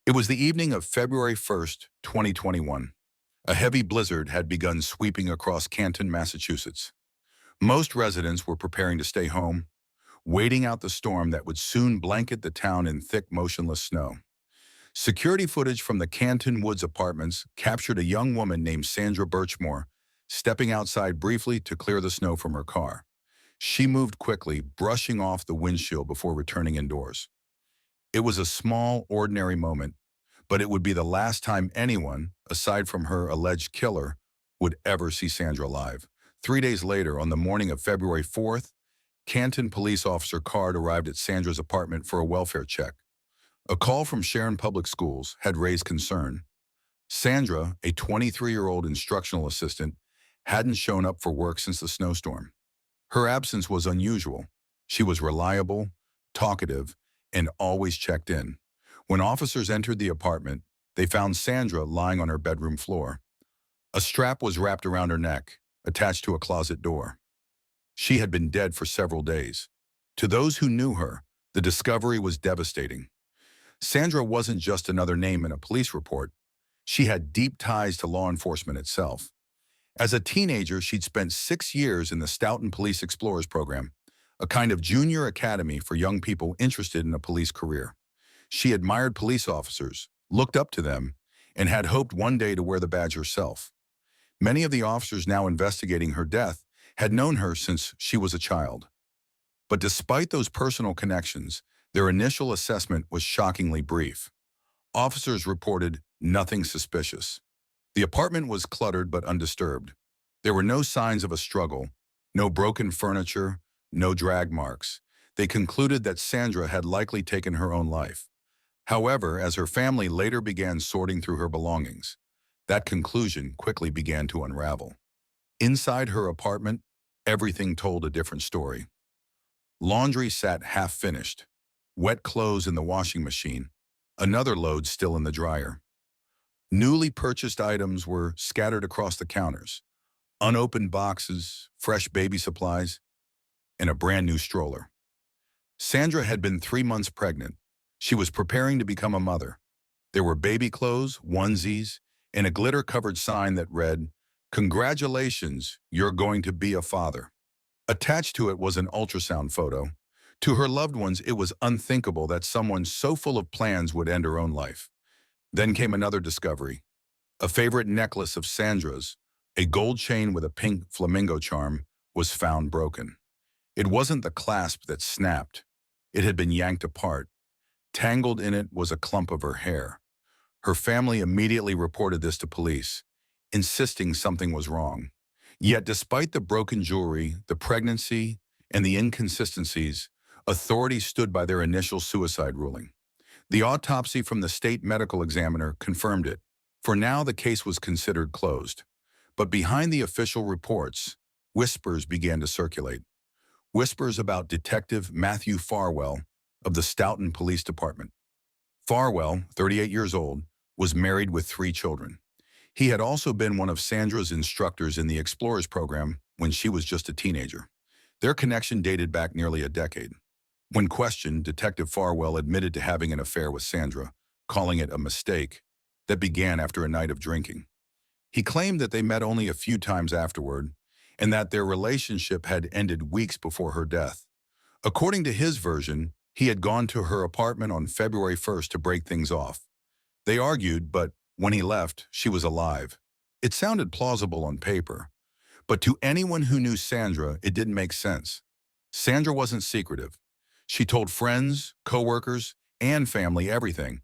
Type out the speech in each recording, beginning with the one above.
It was the evening of February 1st, 2021. A heavy blizzard had begun sweeping across Canton, Massachusetts. Most residents were preparing to stay home, waiting out the storm that would soon blanket the town in thick, motionless snow. Security footage from the Canton Woods apartments captured a young woman named Sandra Birchmore stepping outside briefly to clear the snow from her car. She moved quickly, brushing off the windshield before returning indoors. It was a small, ordinary moment, but it would be the last time anyone, aside from her alleged killer, would ever see Sandra alive. 3 days later, on the morning of February 4th, Canton police officer Card arrived at Sandra's apartment for a welfare check. A call from Sharon Public Schools had raised concern. Sandra, a 23-year-old instructional assistant, hadn't shown up for work since the snowstorm. Her absence was unusual. She was reliable, talkative, and always checked in. When officers entered the apartment, they found Sandra lying on her bedroom floor. A strap was wrapped around her neck, attached to a closet door. She had been dead for several days. To those who knew her, the discovery was devastating. Sandra wasn't just another name in a police report. She had deep ties to law enforcement itself. As a teenager, she'd spent 6 years in the Stoughton Police Explorers program, a kind of junior academy for young people interested in a police career. She admired police officers, looked up to them, and had hoped one day to wear the badge herself. Many of the officers now investigating her death had known her since she was a child. But despite those personal connections, their initial assessment was shockingly brief. Officers reported nothing suspicious. The apartment was cluttered but undisturbed. There were no signs of a struggle, no broken furniture, no drag marks. They concluded that Sandra had likely taken her own life. However, as her family later began sorting through her belongings, that conclusion quickly began to unravel. Inside her apartment, everything told a different story. Laundry sat half-finished, wet clothes in the washing machine, another load still in the dryer. Newly purchased items were scattered across the counters, unopened boxes, fresh baby supplies, and a brand new stroller. Sandra had been 3 months pregnant. She was preparing to become a mother. There were baby clothes, onesies, and a glitter-covered sign that read, "Congratulations, you're going to be a father." Attached to it was an ultrasound photo. To her loved ones, it was unthinkable that someone so full of plans would end her own life. Then came another discovery. A favorite necklace of Sandra's, a gold chain with a pink flamingo charm, was found broken. It wasn't the clasp that snapped. It had been yanked apart. Tangled in it was a clump of her hair. Her family immediately reported this to police, insisting something was wrong. Yet despite the broken jewelry, the pregnancy, and the inconsistencies, authorities stood by their initial suicide ruling. The autopsy from the state medical examiner confirmed it. For now, the case was considered closed. But behind the official reports, whispers began to circulate. Whispers about Detective Matthew Farwell of the Stoughton Police Department. Farwell, 38 years old, was married with 3 children. He had also been one of Sandra's instructors in the Explorers program when she was just a teenager. Their connection dated back nearly a decade. When questioned, Detective Farwell admitted to having an affair with Sandra, calling it a mistake that began after a night of drinking. He claimed that they met only a few times afterward, and that their relationship had ended weeks before her death. According to his version, he had gone to her apartment on February 1st to break things off. They argued, but when he left, she was alive. It sounded plausible on paper, but to anyone who knew Sandra, it didn't make sense. Sandra wasn't secretive. She told friends, coworkers, and family everything,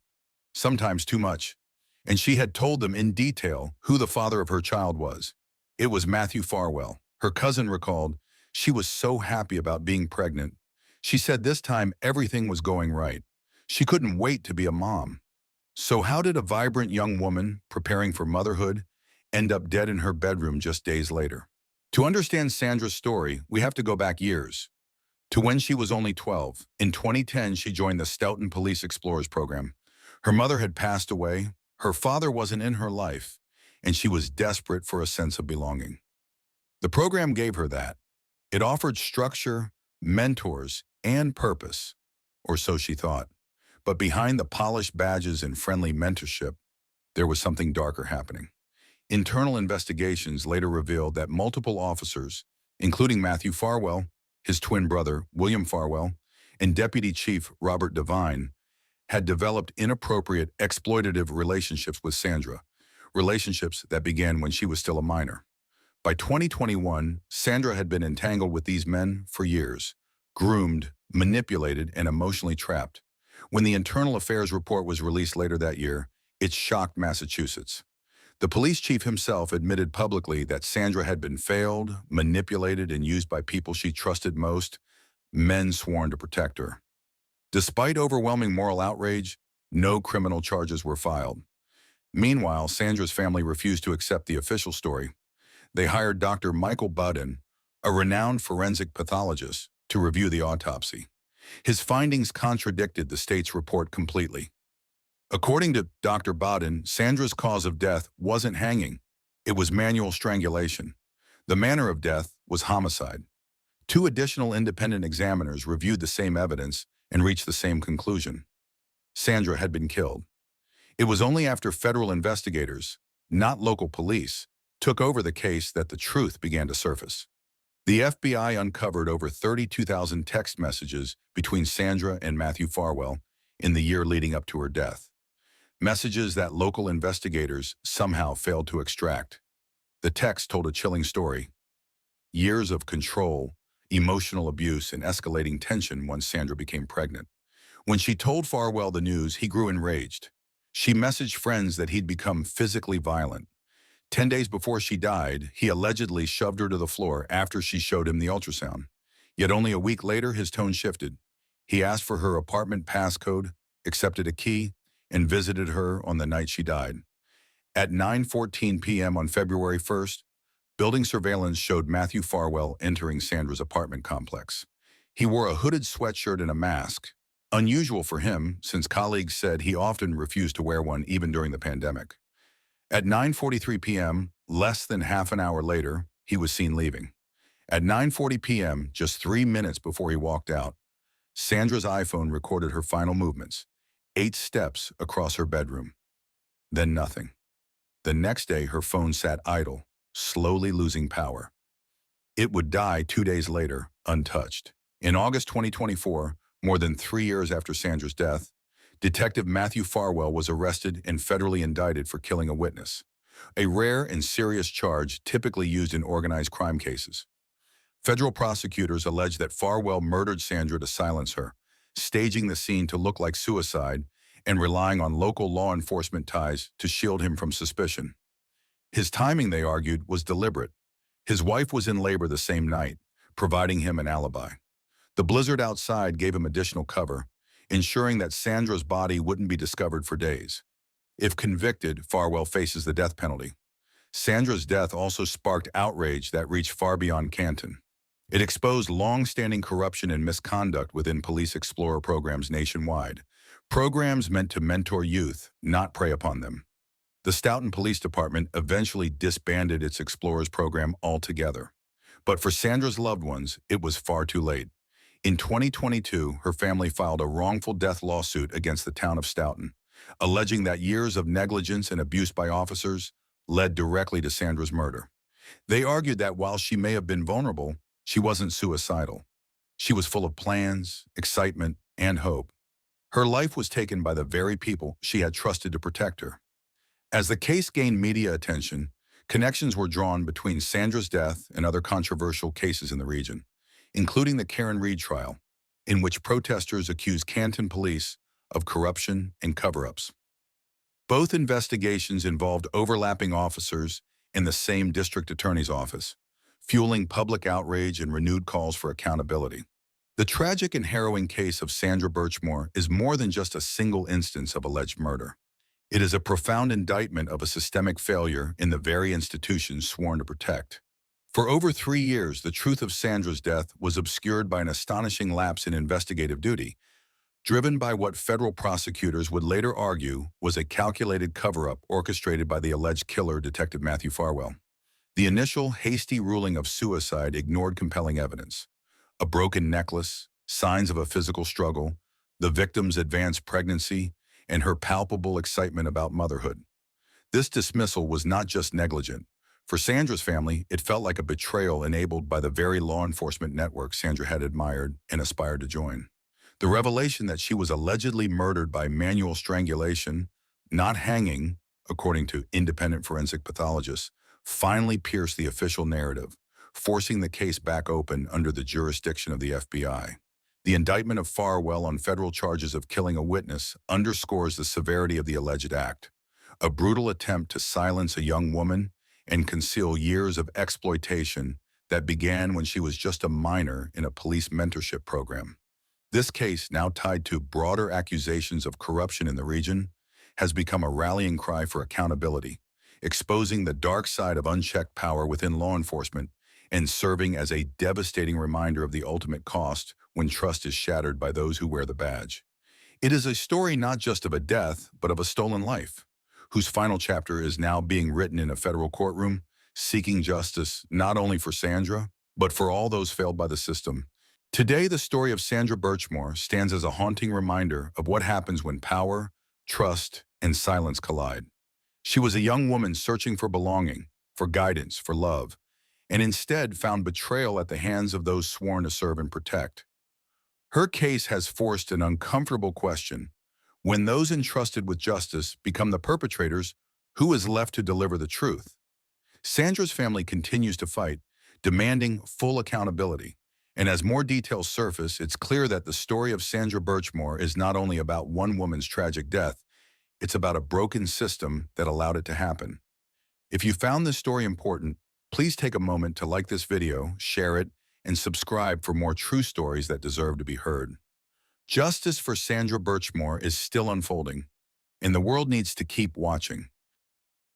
sometimes too much. And she had told them in detail who the father of her child was. It was Matthew Farwell. Her cousin recalled, she was so happy about being pregnant. She said this time everything was going right. She couldn't wait to be a mom. So how did a vibrant young woman preparing for motherhood end up dead in her bedroom just days later? To understand Sandra's story, we have to go back years, to when she was only 12. In 2010, she joined the Stoughton Police Explorers program. Her mother had passed away, her father wasn't in her life, and she was desperate for a sense of belonging. The program gave her that. It offered structure, mentors, and purpose, or so she thought. But behind the polished badges and friendly mentorship, there was something darker happening. Internal investigations later revealed that multiple officers, including Matthew Farwell, his twin brother, William Farwell, and Deputy Chief Robert Devine, had developed inappropriate, exploitative relationships with Sandra, relationships that began when she was still a minor. By 2021, Sandra had been entangled with these men for years, groomed, manipulated, and emotionally trapped. When the Internal Affairs report was released later that year, it shocked Massachusetts. The police chief himself admitted publicly that Sandra had been failed, manipulated, and used by people she trusted most, men sworn to protect her. Despite overwhelming moral outrage, no criminal charges were filed. Meanwhile, Sandra's family refused to accept the official story. They hired Dr. Michael Budden, a renowned forensic pathologist, to review the autopsy. His findings contradicted the state's report completely. According to Dr. Budden, Sandra's cause of death wasn't hanging. It was manual strangulation. The manner of death was homicide. Two additional independent examiners reviewed the same evidence and reached the same conclusion. Sandra had been killed. It was only after federal investigators, not local police, took over the case that the truth began to surface. The FBI uncovered over 32,000 text messages between Sandra and Matthew Farwell in the year leading up to her death. Messages that local investigators somehow failed to extract. The text told a chilling story. Years of control, emotional abuse, and escalating tension once Sandra became pregnant. When she told Farwell the news, he grew enraged. She messaged friends that he'd become physically violent. 10 days before she died, he allegedly shoved her to the floor after she showed him the ultrasound. Yet only a week later, his tone shifted. He asked for her apartment passcode, accepted a key, and visited her on the night she died. At 9:14 p.m. on February 1st, building surveillance showed Matthew Farwell entering Sandra's apartment complex. He wore a hooded sweatshirt and a mask, unusual for him since colleagues said he often refused to wear one even during the pandemic. At 9:43 p.m., less than half an hour later, he was seen leaving. At 9:40 p.m., just 3 minutes before he walked out, Sandra's iPhone recorded her final movements, 8 steps across her bedroom. Then nothing. The next day, her phone sat idle, slowly losing power. It would die 2 days later, untouched. In August 2024, more than 3 years after Sandra's death, Detective Matthew Farwell was arrested and federally indicted for killing a witness, a rare and serious charge typically used in organized crime cases. Federal prosecutors alleged that Farwell murdered Sandra to silence her, staging the scene to look like suicide and relying on local law enforcement ties to shield him from suspicion. His timing, they argued, was deliberate. His wife was in labor the same night, providing him an alibi. The blizzard outside gave him additional cover, ensuring that Sandra's body wouldn't be discovered for days. If convicted, Farwell faces the death penalty. Sandra's death also sparked outrage that reached far beyond Canton. It exposed long-standing corruption and misconduct within police explorer programs nationwide, programs meant to mentor youth, not prey upon them. The Stoughton Police Department eventually disbanded its Explorers program altogether. But for Sandra's loved ones, it was far too late. In 2022, her family filed a wrongful death lawsuit against the town of Stoughton, alleging that years of negligence and abuse by officers led directly to Sandra's murder. They argued that while she may have been vulnerable, she wasn't suicidal. She was full of plans, excitement, and hope. Her life was taken by the very people she had trusted to protect her. As the case gained media attention, connections were drawn between Sandra's death and other controversial cases in the region, including the Karen Reed trial, in which protesters accused Canton police of corruption and cover-ups. Both investigations involved overlapping officers in the same district attorney's office, fueling public outrage and renewed calls for accountability. The tragic and harrowing case of Sandra Birchmore is more than just a single instance of alleged murder. It is a profound indictment of a systemic failure in the very institutions sworn to protect. For over 3 years, the truth of Sandra's death was obscured by an astonishing lapse in investigative duty, driven by what federal prosecutors would later argue was a calculated cover-up orchestrated by the alleged killer, Detective Matthew Farwell. The initial hasty ruling of suicide ignored compelling evidence. A broken necklace, signs of a physical struggle, the victim's advanced pregnancy, and her palpable excitement about motherhood. This dismissal was not just negligent. For Sandra's family, it felt like a betrayal enabled by the very law enforcement network Sandra had admired and aspired to join. The revelation that she was allegedly murdered by manual strangulation, not hanging, according to independent forensic pathologists, finally pierced the official narrative, forcing the case back open under the jurisdiction of the FBI. The indictment of Farwell on federal charges of killing a witness underscores the severity of the alleged act, a brutal attempt to silence a young woman and conceal years of exploitation that began when she was just a minor in a police mentorship program. This case, now tied to broader accusations of corruption in the region, has become a rallying cry for accountability, exposing the dark side of unchecked power within law enforcement and serving as a devastating reminder of the ultimate cost when trust is shattered by those who wear the badge. It is a story not just of a death, but of a stolen life, whose final chapter is now being written in a federal courtroom, seeking justice not only for Sandra, but for all those failed by the system. Today, the story of Sandra Birchmore stands as a haunting reminder of what happens when power, trust, and silence collide. She was a young woman searching for belonging, for guidance, for love, and instead found betrayal at the hands of those sworn to serve and protect. Her case has forced an uncomfortable question. When those entrusted with justice become the perpetrators, who is left to deliver the truth? Sandra's family continues to fight, demanding full accountability. And as more details surface, it's clear that the story of Sandra Birchmore is not only about one woman's tragic death, it's about a broken system that allowed it to happen. If you found this story important, please take a moment to like this video, share it, and subscribe for more true stories that deserve to be heard. Justice for Sandra Birchmore is still unfolding, and the world needs to keep watching.